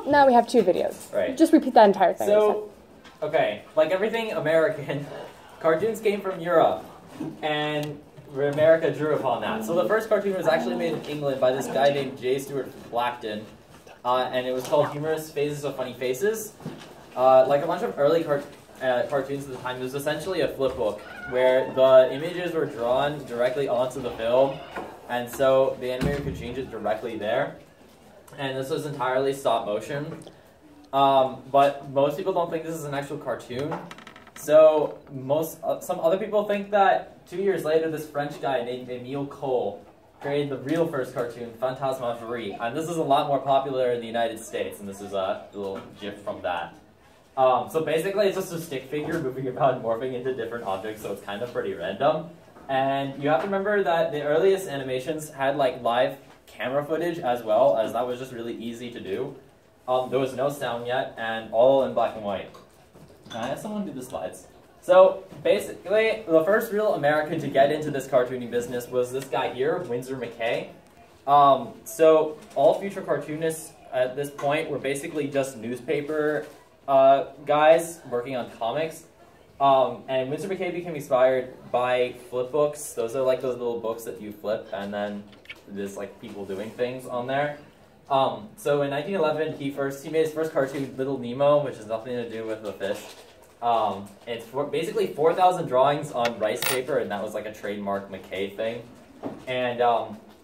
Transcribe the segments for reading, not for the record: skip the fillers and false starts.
Well, now we have 2 videos. Right. Just repeat that entire thing. So, okay, like everything American, cartoons came from Europe, and America drew upon that. So the first cartoon was actually made in England by this guy named J. Stuart Blackton, and it was called Humorous Phases of Funny Faces. Like a bunch of early cartoons at the time, it was essentially a flip book, where the images were drawn directly onto the film, and so the animator could change it directly there. And this was entirely stop motion. But most people don't think this is an actual cartoon. So some other people think that 2 years later, this French guy named Emile Cole created the real first cartoon, Fantasmagorie. And this is a lot more popular in the United States, and this is a little gif from that. So basically, it's just a stick figure moving about and morphing into different objects, so it's kind of pretty random. And you have to remember that the earliest animations had like live camera footage as well, as that was just really easy to do. There was no sound yet, and all in black and white. Can I have someone do the slides? So basically, the first real American to get into this cartooning business was this guy here, Winsor McCay. So all future cartoonists at this point were basically just newspaper guys working on comics. And Winsor McCay became inspired by flip books. Those are like those little books that you flip, and then there's like people doing things on there. So in 1911, he made his first cartoon, Little Nemo, which has nothing to do with the fish. It's basically 4,000 drawings on rice paper, and that was like a trademark McCay thing. And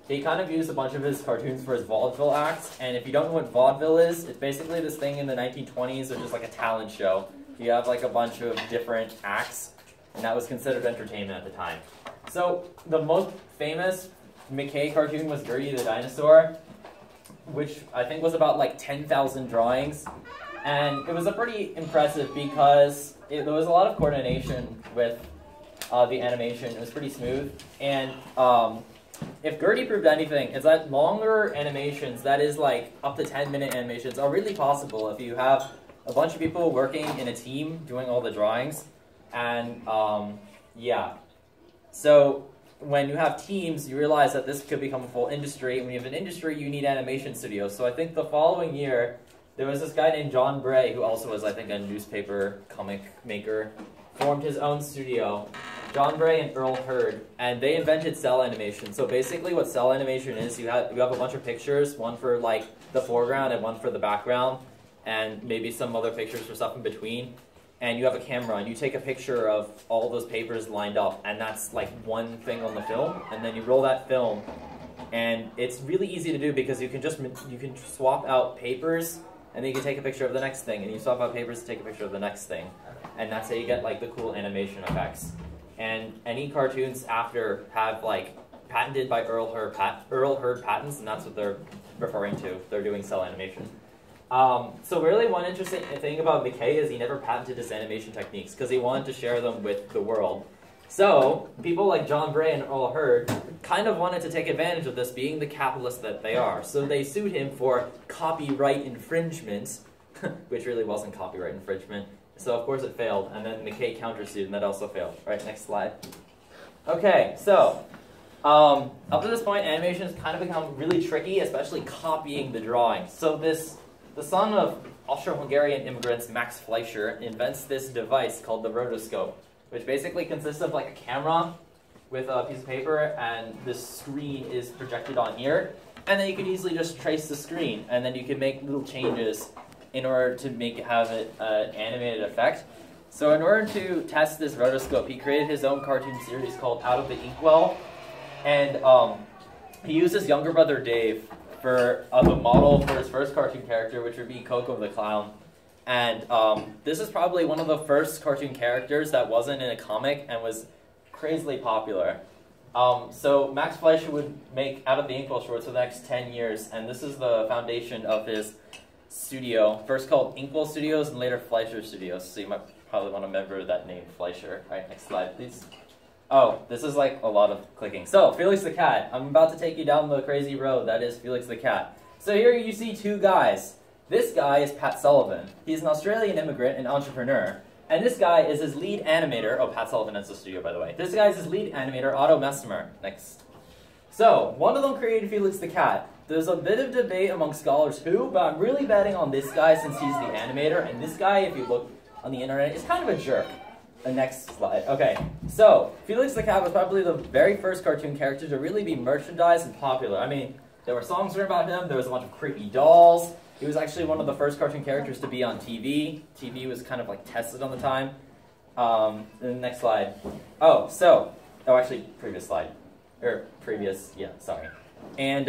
he kind of used a bunch of his cartoons for his vaudeville acts. And if you don't know what vaudeville is, it's basically this thing in the 1920s, which is like a talent show. You have like a bunch of different acts, and that was considered entertainment at the time. So the most famous McCay cartoon was Gertie the Dinosaur, which I think was about like 10,000 drawings. And it was a pretty impressive because there was a lot of coordination with the animation. It was pretty smooth. And if Gertie proved anything, it's that longer animations, that is like up to 10-minute animations, are really possible if you have a bunch of people working in a team doing all the drawings. And yeah. So when you have teams, you realize that this could become a full industry. And when you have an industry, you need animation studios. So I think the following year, there was this guy named John Bray, who also was, I think, a newspaper comic maker, formed his own studio. John Bray and Earl Hurd, and they invented cell animation. So basically what cell animation is, you have a bunch of pictures, one for like the foreground and one for the background, and maybe some other pictures for stuff in between. And you have a camera, and you take a picture of all those papers lined up, and that's like one thing on the film, and then you roll that film, and it's really easy to do because you can swap out papers, and then you can take a picture of the next thing, and you swap out papers to take a picture of the next thing, and that's how you get like the cool animation effects. And any cartoons after have like patented by Earl Hurd patents, and that's what they're referring to. They're doing cell animation. So really one interesting thing about McCay is he never patented his animation techniques because he wanted to share them with the world. So people like John Bray and Earl Hurd kind of wanted to take advantage of this, being the capitalists that they are. So they sued him for copyright infringement, which really wasn't copyright infringement. So of course it failed, and then McCay countersued, and that also failed. Right, next slide. Okay, so up to this point, animation has kind of become really tricky, especially copying the drawings. So the son of Austro-Hungarian immigrants, Max Fleischer, invents this device called the rotoscope, which basically consists of like a camera with a piece of paper, and the screen is projected on here, and then you can easily just trace the screen, and then you can make little changes in order to have it an animated effect. So in order to test this rotoscope, he created his own cartoon series called Out of the Inkwell, and he used his younger brother Dave for the model for his first cartoon character, which would be Coco the Clown. And this is probably one of the first cartoon characters that wasn't in a comic and was crazily popular. So Max Fleischer would make Out of the Inkwell shorts for the next 10 years, and this is the foundation of his studio, first called Inkwell Studios and later Fleischer Studios. So you might probably want to remember that name, Fleischer. All right, next slide, please. Oh, this is like a lot of clicking. So, Felix the Cat. I'm about to take you down the crazy road that is Felix the Cat. So here you see two guys. This guy is Pat Sullivan. He's an Australian immigrant and entrepreneur. And this guy is his lead animator. Oh, Pat Sullivan is the studio, by the way. This guy is his lead animator, Otto Messmer. Next. So, one of them created Felix the Cat. there's a bit of debate among scholars who, but I'm really betting on this guy since he's the animator, and this guy, if you look on the internet, is kind of a jerk. The next slide. Okay, so Felix the Cat was probably the very first cartoon character to really be merchandised and popular. I mean, there were songs written about him, there was a bunch of creepy dolls. He was actually one of the first cartoon characters to be on TV. TV was kind of like tested on the time. The next slide. Actually, previous slide. Sorry. And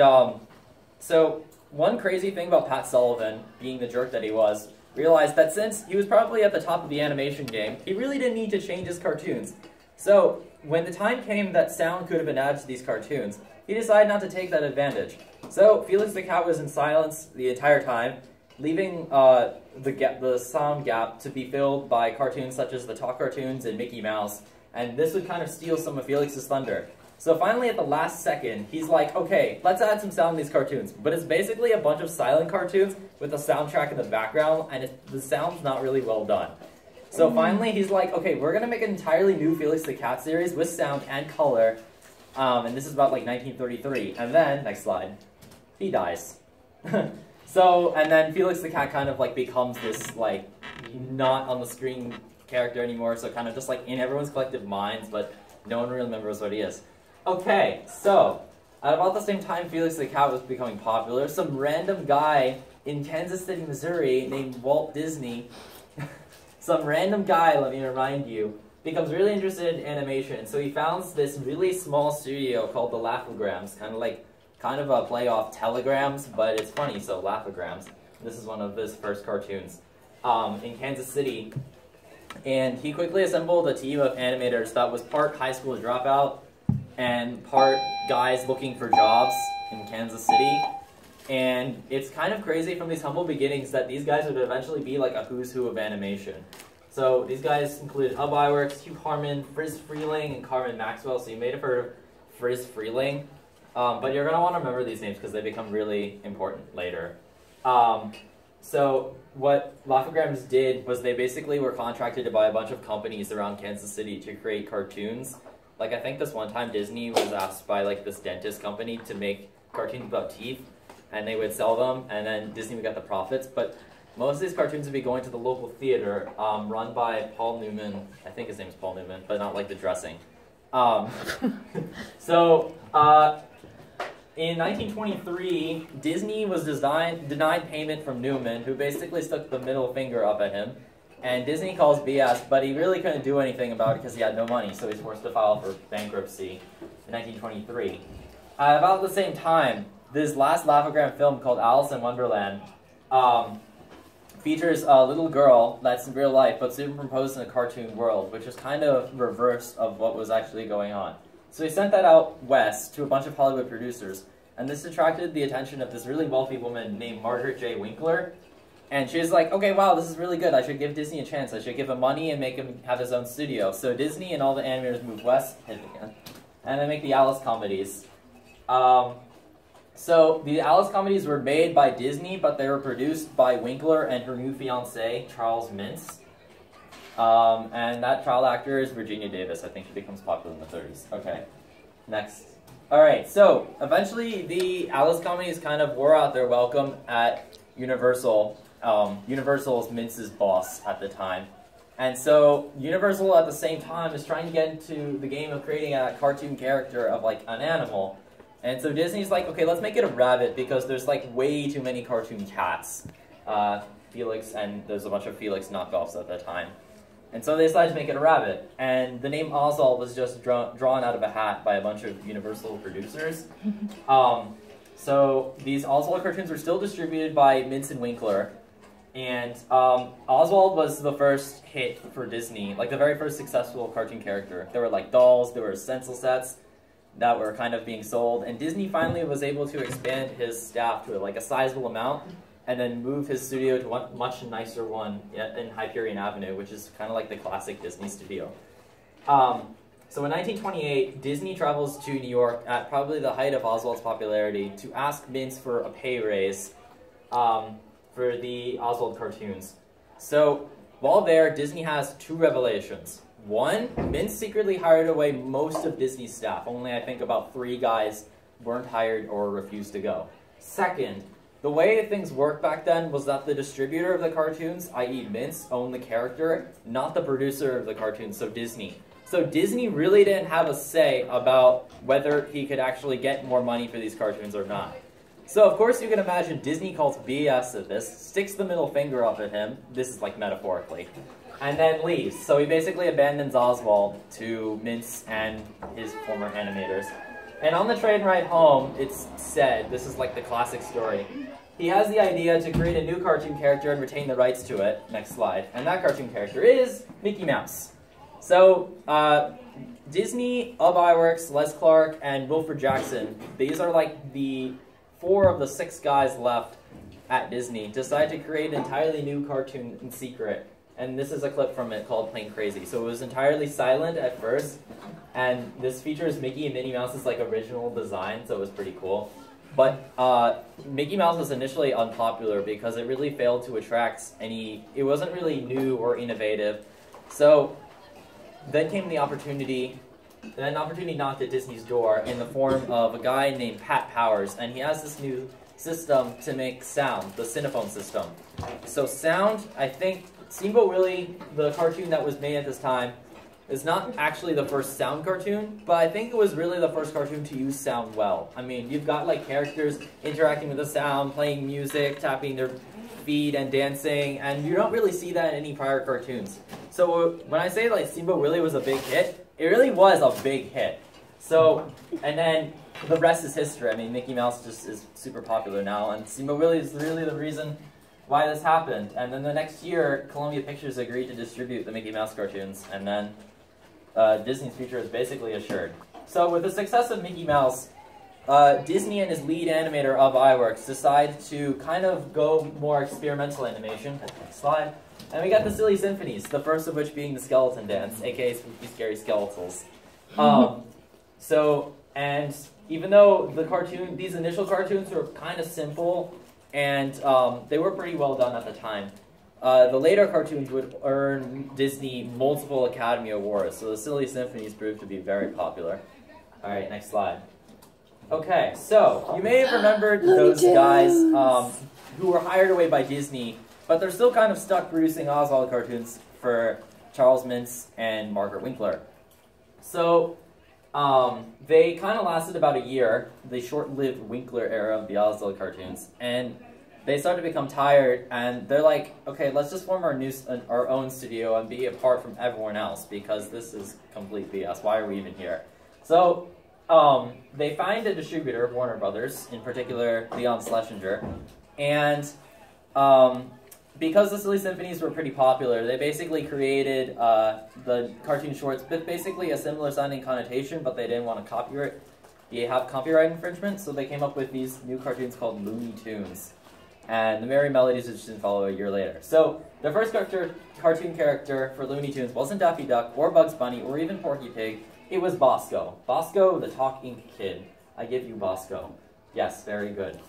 so one crazy thing about Pat Sullivan, being the jerk that he was, realized that since he was probably at the top of the animation game, he really didn't need to change his cartoons. So when the time came that sound could have been added to these cartoons, he decided not to take that advantage. So Felix the Cat was in silence the entire time, leaving the sound gap to be filled by cartoons such as the Talk Cartoons and Mickey Mouse, and this would kind of steal some of Felix's thunder. So finally, at the last second, he's like, okay, let's add some sound in these cartoons. But it's basically a bunch of silent cartoons with a soundtrack in the background, and the sound's not really well done. So finally, he's like, okay, we're going to make an entirely new Felix the Cat series with sound and color. And this is about like 1933. And then, next slide, he dies. And then Felix the Cat kind of like becomes this like not on the screen character anymore. So kind of just like in everyone's collective minds, but no one really remembers what he is. Okay, so at about the same time Felix the Cat was becoming popular, some random guy in Kansas City, Missouri named Walt Disney, some random guy, let me remind you, becomes really interested in animation. So he founds this really small studio called the Laugh-O-Grams, kind of a play off Telegrams, but it's funny, so Laugh-O-Grams. This is one of his first cartoons in Kansas City. And he quickly assembled a team of animators that was part high school dropout and part guys looking for jobs in Kansas City. And it's kind of crazy from these humble beginnings that these guys would eventually be like a who's who of animation. So these guys included Ub Iwerks, Hugh Harman, Friz Freleng, and Carmen Maxwell. So you may have heard of Friz Freleng. But you're going to want to remember these names because they become really important later. So what Laugh-O-Grams did was they basically were contracted to buy a bunch of companies around Kansas City to create cartoons. Like I think this one time Disney was asked by like this dentist company to make cartoons about teeth, and they would sell them, and then Disney would get the profits. But most of these cartoons would be going to the local theater run by Paul Newman. I think his name is Paul Newman, but not like the dressing. In 1923, Disney was denied payment from Newman, who basically stuck the middle finger up at him. And Disney calls BS, but he really couldn't do anything about it because he had no money, so he's forced to file for bankruptcy in 1923. About the same time, this last Laugh-O-Gram film called Alice in Wonderland features a little girl that's in real life, but superimposed in a cartoon world, which is kind of reverse of what was actually going on. So he sent that out west to a bunch of Hollywood producers, and this attracted the attention of this really wealthy woman named Margaret J. Winkler. And she was like, okay, wow, this is really good. I should give Disney a chance. I should give him money and make him have his own studio. So Disney and all the animators move west, and they make the Alice comedies. So the Alice comedies were made by Disney, but they were produced by Winkler and her new fiancé, Charles Mintz. And that child actor is Virginia Davis. I think she becomes popular in the 30s. Okay, next. All right, so eventually the Alice comedies kind of wore out their welcome at Universal. Universal is Mintz's boss at the time. And so Universal at the same time is trying to get into the game of creating a cartoon character of like an animal. And so Disney's like, okay, let's make it a rabbit because there's like way too many cartoon cats. Felix, and there's a bunch of Felix knockoffs at the time. And so they decided to make it a rabbit. And the name Oswald was just drawn out of a hat by a bunch of Universal producers. So these Oswald cartoons were still distributed by Mintz and Winkler. And Oswald was the first hit for Disney, like the very first successful cartoon character. There were like dolls, there were stencil sets that were kind of being sold. And Disney finally was able to expand his staff to like a sizable amount, and then move his studio to one much nicer one in Hyperion Avenue, which is kind of like the classic Disney studio. So in 1928, Disney travels to New York at probably the height of Oswald's popularity to ask Mintz for a pay raise for the Oswald cartoons. So while there, Disney has two revelations. One, Mintz secretly hired away most of Disney's staff. Only I think about 3 guys weren't hired or refused to go. Second, the way things worked back then was that the distributor of the cartoons, i.e. Mints, owned the character, not the producer of the cartoons, so Disney. So Disney really didn't have a say about whether he could actually get more money for these cartoons or not. So of course you can imagine Disney calls BS at this, sticks the middle finger up at him, this is like metaphorically, and then leaves. So he basically abandons Oswald to Mintz and his former animators. And on the train ride home, it's said, this is like the classic story, he has the idea to create a new cartoon character and retain the rights to it. Next slide. And that cartoon character is Mickey Mouse. So, Disney, Ub Iwerks, Les Clark, and Wilfred Jackson, these are like the 4 of the 6 guys left at Disney, decided to create an entirely new cartoon in secret. And this is a clip from it called Plain Crazy. So it was entirely silent at first, and this features Mickey and Minnie Mouse's like original design, so it was pretty cool. But Mickey Mouse was initially unpopular because it really failed to attract it wasn't really new or innovative. So then came the opportunity, then an opportunity knocked at Disney's door in the form of a guy named Pat Powers, and he has this new system to make sound, the Cinephone system. So sound, I think, Steamboat Willie, the cartoon that was made at this time, is not actually the first sound cartoon, but I think it was really the first cartoon to use sound well. I mean, you've got like characters interacting with the sound, playing music, tapping their feet and dancing, and you don't really see that in any prior cartoons. So when I say like Steamboat Willie was a big hit, it really was a big hit. So, and then the rest is history. I mean, Mickey Mouse just is super popular now, and Steamboat Willie is really the reason why this happened. And then the next year, Columbia Pictures agreed to distribute the Mickey Mouse cartoons, and then Disney's future is basically assured. So with the success of Mickey Mouse, Disney and his lead animator Ub Iwerks decide to kind of go more experimental animation. Next slide. And we got the Silly Symphonies, the first of which being the Skeleton Dance, aka Spooky Scary Skeletals. And even though these initial cartoons were kind of simple, and they were pretty well done at the time, the later cartoons would earn Disney multiple Academy Awards, so the Silly Symphonies proved to be very popular. Alright, next slide. Okay, so you may have remembered those guys who were hired away by Disney, but they're still kind of stuck producing Oswald cartoons for Charles Mintz and Margaret Winkler. So they kind of lasted about a year, the short-lived Winkler era of the Oswald cartoons, and they started to become tired, and they're like, okay, let's just form our own studio and be apart from everyone else, because this is complete BS. Why are we even here? So they find a distributor, Warner Brothers, in particular Leon Schlesinger, and because the Silly Symphonies were pretty popular, they basically created the cartoon shorts with basically a similar sounding connotation, but they didn't want to have copyright infringement, so they came up with these new cartoons called Looney Tunes. And the Merry Melodies, which didn't follow a year later. So the first cartoon character for Looney Tunes wasn't Daffy Duck, or Bugs Bunny, or even Porky Pig. It was Bosco. Bosco, the talking kid. I give you Bosco. Yes, very good.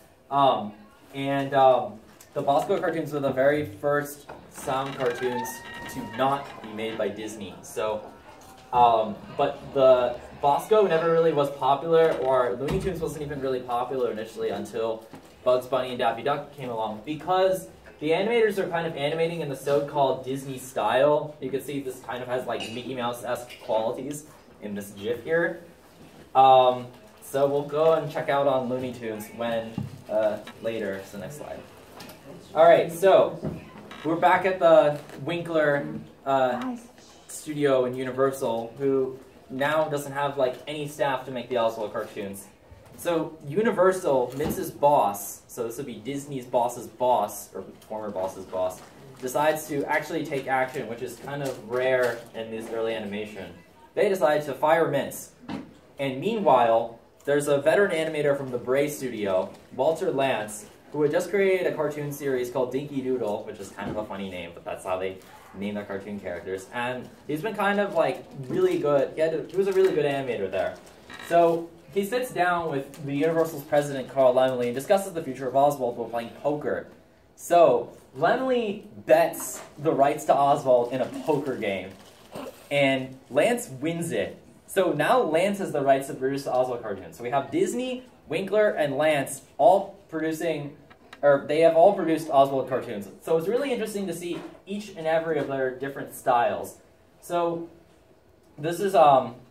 The Bosco cartoons were the very first sound cartoons to not be made by Disney. So, but the Bosco never really was popular, or Looney Tunes wasn't even really popular initially until Bugs Bunny and Daffy Duck came along, because the animators are kind of animating in the so-called Disney style. You can see this kind of has like Mickey Mouse-esque qualities in this GIF here. So we'll go and check out on Looney Tunes when later. So next slide. All right, so we're back at the Winkler studio in Universal, who now doesn't have like any staff to make the Oswald cartoons. So Universal, Mintz's boss, so this would be Disney's boss's boss, or former boss's boss, decides to actually take action, which is kind of rare in this early animation. They decide to fire Mintz. And meanwhile, there's a veteran animator from the Bray studio, Walter Lantz, who had just created a cartoon series called Dinky Doodle, which is kind of a funny name, but that's how they name their cartoon characters. And he's been kind of like really good. He was a really good animator there. So he sits down with the Universal's president, Carl Laemmle, and discusses the future of Oswald while playing poker. So Laemmle bets the rights to Oswald in a poker game, and Lantz wins it. So now Lantz has the rights to produce the Oswald cartoons. So we have Disney, Winkler and Lance all producing, or they have all produced Oswald cartoons. So it's really interesting to see each and every of their different styles. So this is,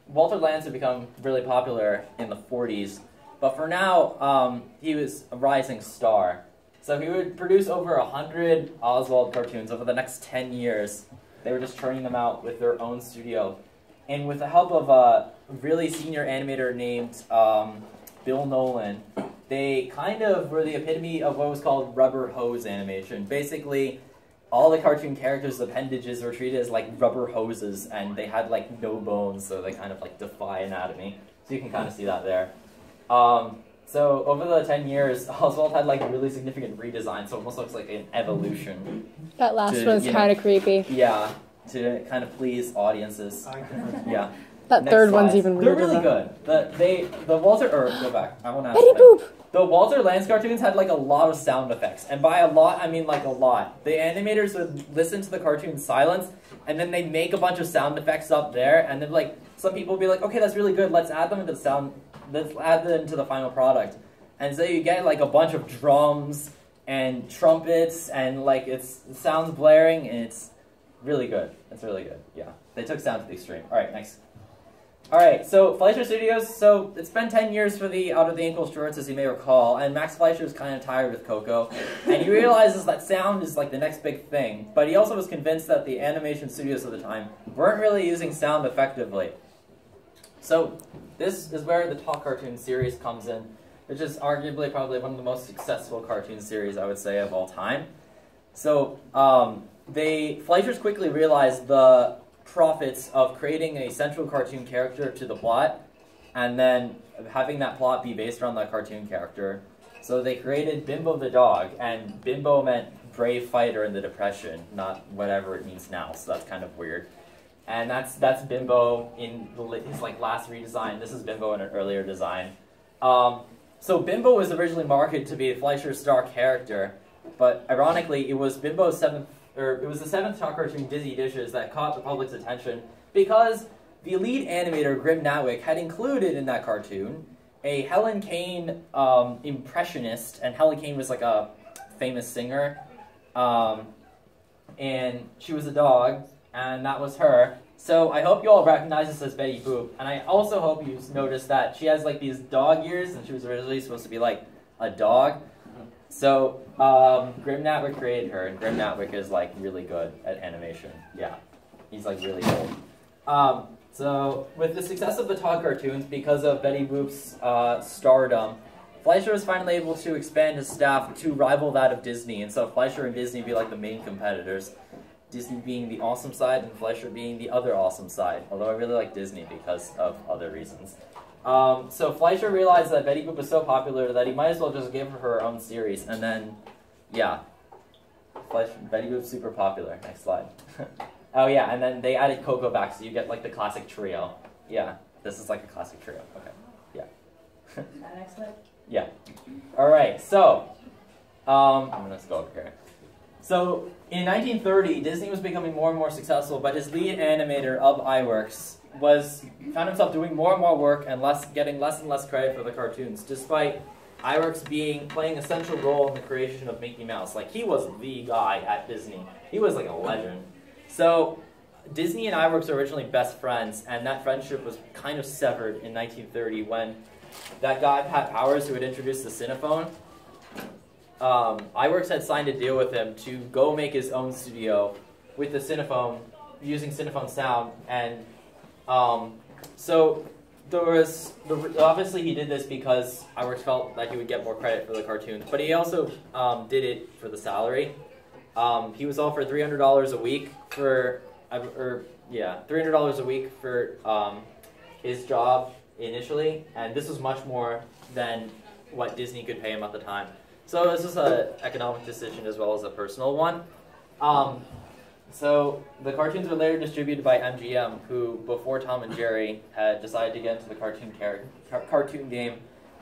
Walter Lance had become really popular in the 40s, but for now, he was a rising star. So he would produce over 100 Oswald cartoons over the next 10 years. They were just churning them out with their own studio. And with the help of a really senior animator named Bill Nolan, they kind of were the epitome of what was called rubber hose animation. Basically, all the cartoon characters' appendages were treated as like rubber hoses, and they had like no bones, so they kind of like defy anatomy. So you can kind of see that there. So over the 10 years, Oswald had like really significant redesign, so it almost looks like an evolution. That last one's kind of creepy. Yeah, to kind of please audiences. Yeah. That Next third slide. one's even weirder. They're really good. The Walter, or go back. I want to. Betty Boop. The Walter Lance cartoons had like a lot of sound effects, and by a lot I mean like a lot. The animators would listen to the cartoon silence, and then they'd make a bunch of sound effects up there, and then like some people would be like, okay, that's really good. Let's add them into the sound. Let's add them into the final product. And so you get like a bunch of drums and trumpets, and like it sounds blaring, and it's really good. It's really good. Yeah, they took sound to the extreme. All right, next. All right, so Fleischer Studios. So it's been 10 years for the Out of the Ankle shorts, as you may recall, and Max Fleischer is kind of tired with Coco, and he realizes that sound is like the next big thing. But he also was convinced that the animation studios of the time weren't really using sound effectively. So this is where the Talk Cartoon series comes in, which is arguably probably one of the most successful cartoon series, I would say, of all time. So Fleischers quickly realized the profits of creating a central cartoon character to the plot, and then having that plot be based around that cartoon character. So they created Bimbo the dog, and Bimbo meant brave fighter in the Depression, not whatever it means now, so that's kind of weird. And that's Bimbo in his like last redesign. This is Bimbo in an earlier design. So Bimbo was originally marketed to be Fleischer's star character, but ironically, it was Bimbo's the seventh Talk Cartoon Dizzy Dishes that caught the public's attention because the lead animator Grim Natwick had included in that cartoon a Helen Kane impressionist, and Helen Kane was like a famous singer, and she was a dog, and that was her. So I hope you all recognize this as Betty Boop, and I also hope you notice that she has like these dog ears, and she was originally supposed to be like a dog. So Grim Natwick created her, and Grim Natwick is like really good at animation. Yeah, he's like really old. So with the success of the Talk cartoons, because of Betty Boop's stardom, Fleischer was finally able to expand his staff to rival that of Disney, and so Fleischer and Disney be like the main competitors. Disney being the awesome side, and Fleischer being the other awesome side, although I really like Disney because of other reasons. So Fleischer realized that Betty Boop was so popular that he might as well just give her own series, and then, yeah, Betty Boop's super popular. Next slide. Oh yeah, and then they added Coco back, so you get like the classic trio. Yeah, this is like a classic trio. Okay, yeah. Next slide. Yeah. All right, so I'm gonna go over here. So in 1930, Disney was becoming more and more successful, but his lead animator of iWorks found himself doing more and more work and getting less and less credit for the cartoons, despite iWorks playing a central role in the creation of Mickey Mouse. Like, he was the guy at Disney. He was like a legend. So Disney and iWorks were originally best friends, and that friendship was kind of severed in 1930 when that guy, Pat Powers, who had introduced the Cinephone, iWorks had signed a deal with him to go make his own studio with the Cinephone, using Cinephone sound, and so there was, obviously he did this because iWorks felt that he would get more credit for the cartoons, but he also did it for the salary. He was offered $300 a week for, $300 a week for his job initially, and this was much more than what Disney could pay him at the time. So this was an economic decision as well as a personal one. So the cartoons were later distributed by MGM, who, before Tom and Jerry, had decided to get into the cartoon game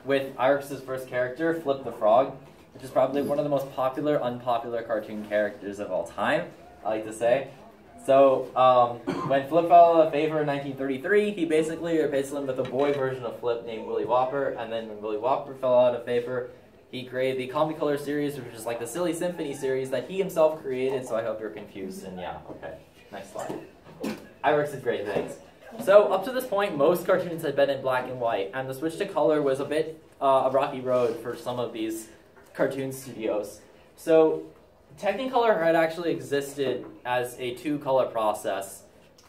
with iWorks' first character, Flip the Frog, which is probably one of the most popular, unpopular cartoon characters of all time, I like to say. So, when Flip fell out of favor in 1933, he basically replaced him with a boy version of Flip named Willy Whopper, and then when Willy Whopper fell out of favor, he created the Comicolor series, which is like the Silly Symphony series that he himself created, so I hope you're confused, and yeah, okay, next slide. Iwerks did great things. So, up to this point, most cartoons had been in black and white, and the switch to color was a bit a rocky road for some of these cartoon studios. So, Technicolor had actually existed as a two-color process.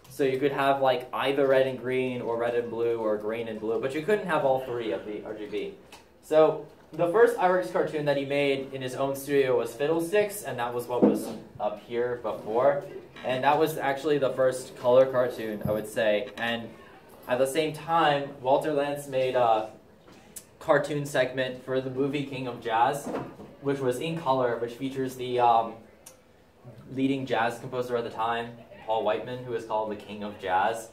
So you could have like either red and green, or red and blue, or green and blue, but you couldn't have all three of the RGB. So the first Iwerks cartoon that he made in his own studio was Fiddlesticks, and that was what was up here before. And that was actually the first color cartoon, I would say. And at the same time, Walter Lantz made a cartoon segment for the movie King of Jazz, which was in color, which features the leading jazz composer at the time, Paul Whiteman, who is called the King of Jazz.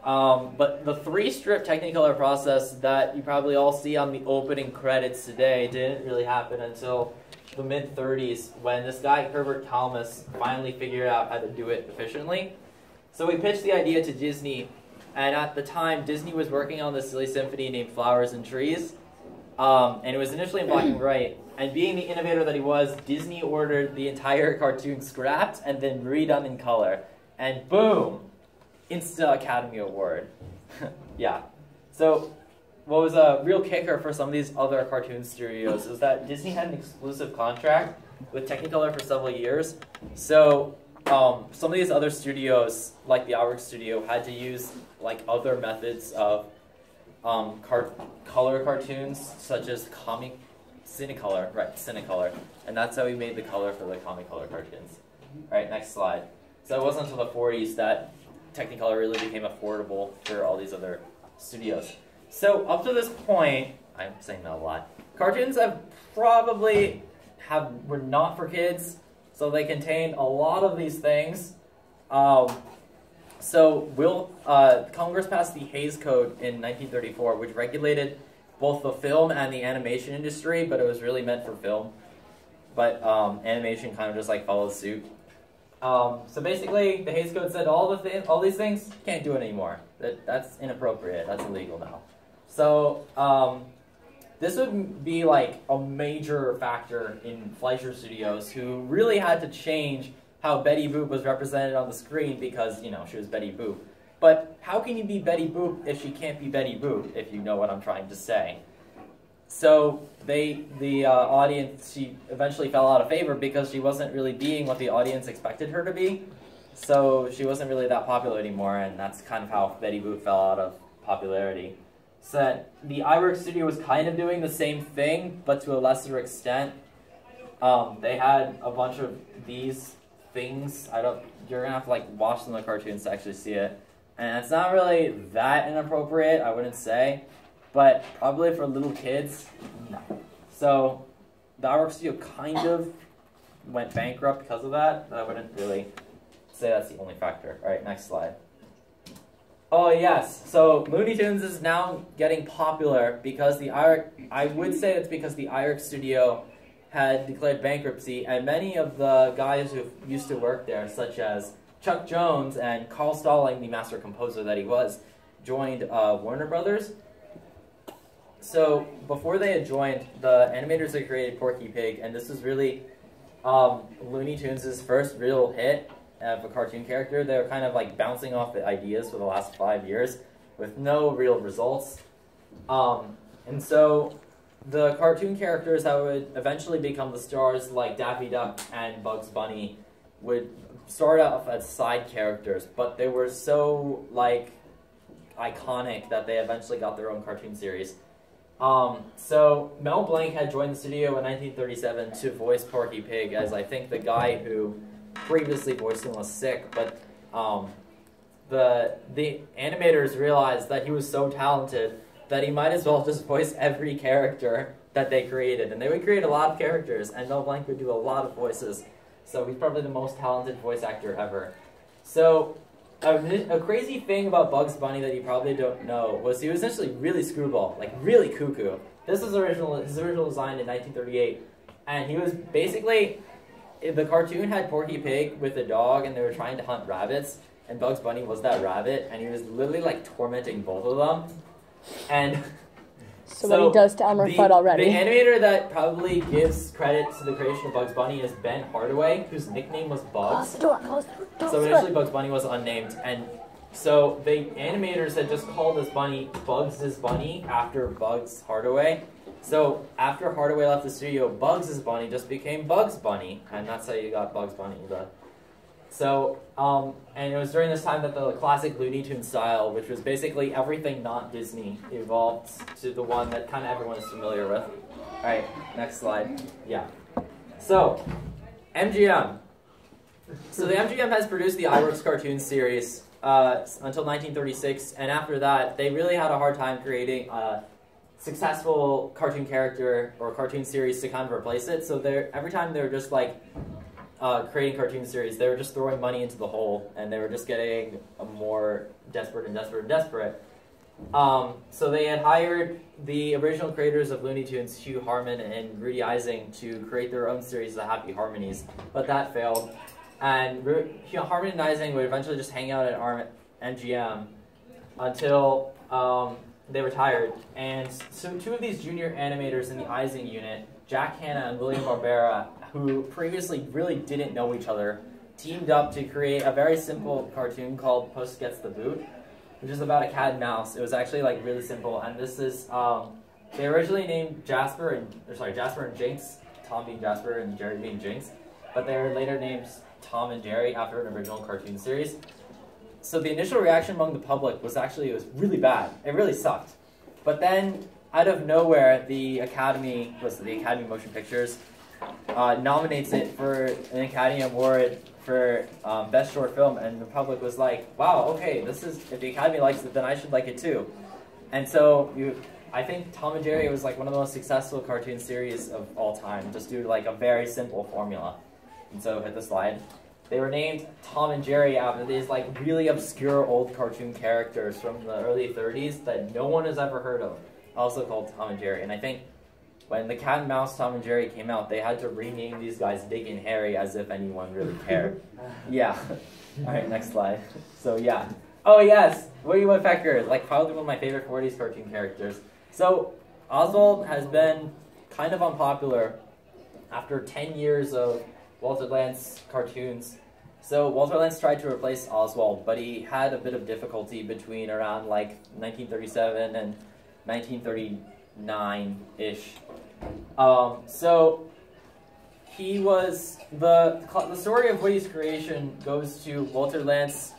But the three-strip Technicolor process that you probably all see on the opening credits today didn't really happen until the mid-30s, when this guy, Herbert Thomas, finally figured out how to do it efficiently. So we pitched the idea to Disney, and at the time, Disney was working on this silly symphony named Flowers and Trees, and it was initially in black and white. And being the innovator that he was, Disney ordered the entire cartoon scrapped and then redone in color. And boom! Insta Academy Award. Yeah. So what was a real kicker for some of these other cartoon studios is that Disney had an exclusive contract with Technicolor for several years. So some of these other studios, like the Iwerks studio, had to use like other methods of color cartoons, such as Cinecolor, right, Cinecolor. And that's how we made the color for the Comicolor cartoons. Alright, next slide. So it wasn't until the 40s that Technicolor really became affordable for all these other studios. So up to this point, I'm saying that a lot, cartoons have probably were not for kids, so they contain a lot of these things. Congress passed the Hays Code in 1934, which regulated both the film and the animation industry, but it was really meant for film. But animation kind of just like followed suit. So basically, the Hays Code said all these things, can't do it anymore. That's inappropriate. That's illegal now. So this would be like a major factor in Fleischer Studios, who really had to change how Betty Boop was represented on the screen because, you know, she was Betty Boop. But how can you be Betty Boop if she can't be Betty Boop, if you know what I'm trying to say? So the audience, she eventually fell out of favor because she wasn't really being what the audience expected her to be. So she wasn't really that popular anymore, and that's kind of how Betty Boop fell out of popularity. So the Iwerks studio was kind of doing the same thing, but to a lesser extent. They had a bunch of these things. You're gonna have to like watch some of the cartoons to actually see it. And it's not really that inappropriate, I wouldn't say. But probably for little kids, no. So the Iwerks studio kind of went bankrupt because of that, but I wouldn't really say that's the only factor. All right, next slide. Oh yes, so Looney Tunes is now getting popular because I would say it's because the Iwerks studio had declared bankruptcy, and many of the guys who used to work there, such as Chuck Jones and Carl Stalling, the master composer that he was, joined Warner Brothers. So before they had joined, the animators had created Porky Pig, and this was really Looney Tunes' first real hit of a cartoon character. They were kind of like bouncing off the ideas for the last 5 years with no real results. And so the cartoon characters that would eventually become the stars, like Daffy Duck and Bugs Bunny, would start off as side characters, but they were so like iconic that they eventually got their own cartoon series. So Mel Blanc had joined the studio in 1937 to voice Porky Pig, as I think the guy who previously voiced him was sick, but the animators realized that he was so talented that he might as well just voice every character that they created. And they would create a lot of characters, and Mel Blanc would do a lot of voices. So he's probably the most talented voice actor ever. So a crazy thing about Bugs Bunny that you probably don't know was he was essentially really screwball, like really cuckoo. This was his original design in 1938, and he was basically, the cartoon had Porky Pig with a dog, and they were trying to hunt rabbits, and Bugs Bunny was that rabbit, and he was literally like tormenting both of them. And so what he does to Elmer Fudd already. The animator that probably gives credit to the creation of Bugs Bunny is Ben Hardaway, whose nickname was Bugs. Close the door, close the door. So initially Bugs Bunny was unnamed, and so the animators had just called this bunny Bugs' Bunny after Bugs Hardaway. So after Hardaway left the studio, Bugs' Bunny just became Bugs Bunny, and that's how you got Bugs Bunny. So, and it was during this time that the classic Looney Tunes style, which was basically everything not Disney, evolved to the one that kind of everyone is familiar with. All right, next slide. Yeah. So, MGM. So the MGM has produced the iWorks cartoon series until 1936, and after that, they really had a hard time creating a successful cartoon character or cartoon series to kind of replace it. So every time they were just like creating cartoon series, they were just throwing money into the hole, and they were just getting more desperate and desperate and desperate. So they had hired the original creators of Looney Tunes, Hugh Harman and Rudy Eising, to create their own series, The Happy Harmonies, but that failed. And Hugh Harman and Eising would eventually just hang out at MGM until they retired. And so two of these junior animators in the Eising unit, Jack Hanna and William Barbera, who previously really didn't know each other, teamed up to create a very simple cartoon called Puss Gets the Boot, which is about a cat and mouse. It was actually like really simple, and this is they originally named Jasper and Jinx, Tom being Jasper and Jerry being Jinx, but they were later named Tom and Jerry after an original cartoon series. So the initial reaction among the public was actually, it was really bad. It really sucked. But then, out of nowhere, the Academy Motion Pictures, nominates it for an Academy Award for Best Short Film, and the public was like, wow, okay, if the Academy likes it, then I should like it too. And so, I think Tom and Jerry was like one of the most successful cartoon series of all time, just due to like a very simple formula. And so, hit the slide. They were named Tom and Jerry after these like really obscure old cartoon characters from the early 30s that no one has ever heard of, also called Tom and Jerry. And I think when the Cat and Mouse Tom and Jerry came out, they had to rename these guys Dick and Harry as if anyone really cared. Yeah. All right, next slide. So yeah. Oh yes, Woody Woodpecker, like probably one of my favorite 40s cartoon characters. So Oswald has been kind of unpopular after 10 years of Walter Lantz cartoons. So Walter Lantz tried to replace Oswald, but he had a bit of difficulty between around like 1937 and 1939-ish. So he was the story of Woody's creation goes to Walter Lantz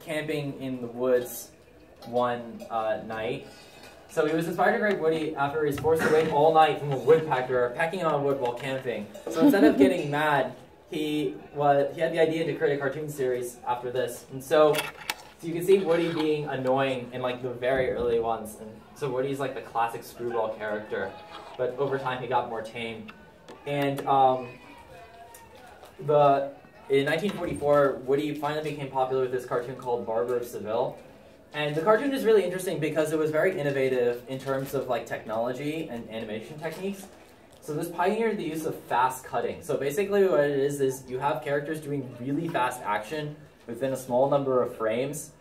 camping in the woods one night. So he was inspired to create Woody after he was forced to wait all night from a woodpecker pecking on wood while camping. So instead of getting mad, he had the idea to create a cartoon series after this. And so you can see Woody being annoying in like the very early ones. And so Woody's like the classic screwball character, but over time he got more tame. And in 1944, Woody finally became popular with this cartoon called Barber of Seville. And the cartoon is really interesting because it was very innovative in terms of like technology and animation techniques. So this pioneered the use of fast cutting. So basically what it is you have characters doing really fast action within a small number of frames.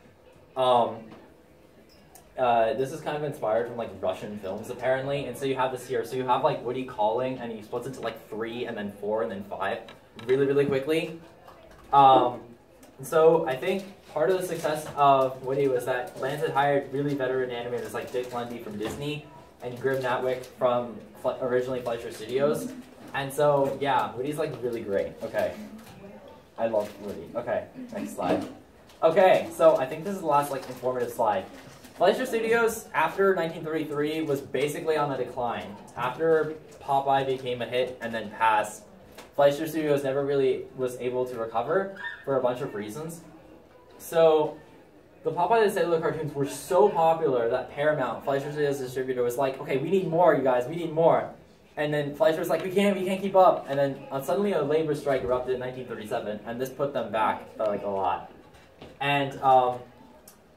This is kind of inspired from like Russian films apparently. And so you have this here. So you have like Woody calling, and he splits into like 3 and then 4 and then 5 really, really quickly. So I think part of the success of Woody was that Lantz had hired really veteran animators like Dick Lundy from Disney and Grim Natwick from originally Fleischer Studios. And so, yeah, Woody's like really great. Okay. I love Woody. Okay, next slide. Okay, so I think this is the last like informative slide. Fleischer Studios, after 1933, was basically on the decline. After Popeye became a hit and then passed, Fleischer Studios never really was able to recover for a bunch of reasons. So the Popeye the Sailor cartoons were so popular that Paramount, Fleischer Studios' distributor, was like, okay, we need more, you guys, we need more. And then Fleischer was like, we can't keep up. And then suddenly a labor strike erupted in 1937, and this put them back like a lot. And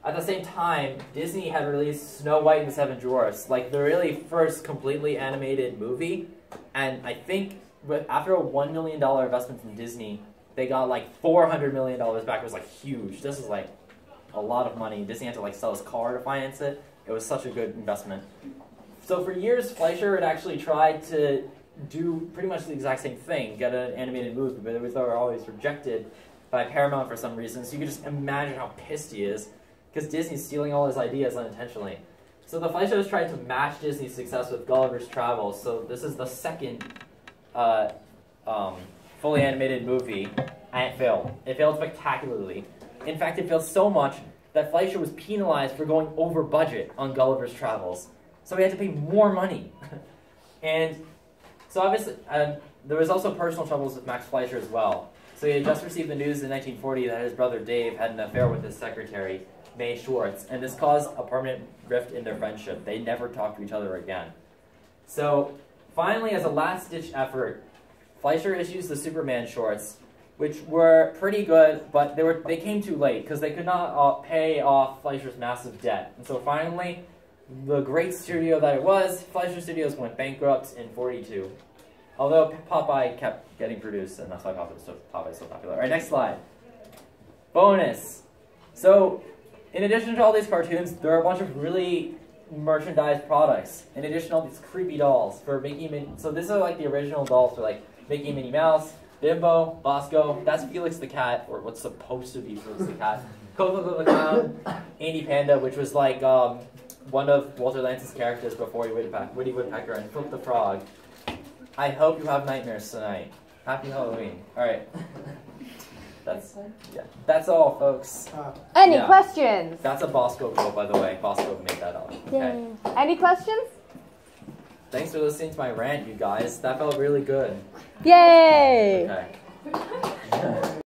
at the same time, Disney had released Snow White and the Seven Dwarfs, like the really first completely animated movie. And I think after a $1 million investment from Disney, they got like $400 million back. It was like huge. This is like a lot of money. Disney had to like sell his car to finance it. It was such a good investment. So for years, Fleischer had actually tried to do pretty much the exact same thing, get an animated movie, but they were always rejected by Paramount for some reason. So you can just imagine how pissed he is, because Disney's stealing all his ideas unintentionally. So the Fleischers tried to match Disney's success with Gulliver's Travels. So this is the second fully animated movie, and it failed. It failed spectacularly. In fact, it failed so much that Fleischer was penalized for going over budget on Gulliver's Travels. So he had to pay more money. And so obviously, there was also personal troubles with Max Fleischer as well. So he had just received the news in 1940 that his brother Dave had an affair with his secretary, Mae Schwartz, and this caused a permanent rift in their friendship. They never talked to each other again. So finally, as a last-ditch effort, Fleischer issues the Superman shorts, which were pretty good, but they came too late because they could not pay off Fleischer's massive debt. And so finally, the great studio that it was, Fleischer Studios, went bankrupt in '42. Although Popeye kept getting produced, and that's why Popeye is so popular. All right, next slide. Bonus. So, in addition to all these cartoons, there are a bunch of really merchandised products. In addition to all these creepy dolls for Mickey and Minnie. So these are like the original dolls for like Mickey and Minnie Mouse, Bimbo, Bosco. That's Felix the Cat, or what's supposed to be Felix the Cat. Coco the Clown, Andy Panda, which was like one of Walter Lance's characters before Woody Woodpecker, and Flip the Frog. I hope you have nightmares tonight. Happy Halloween. Alright. That's all, folks. Any questions? That's a Bosco quote, by the way. Bosco made that up. Okay. Any questions? Thanks for listening to my rant, you guys. That felt really good. Yay! Okay.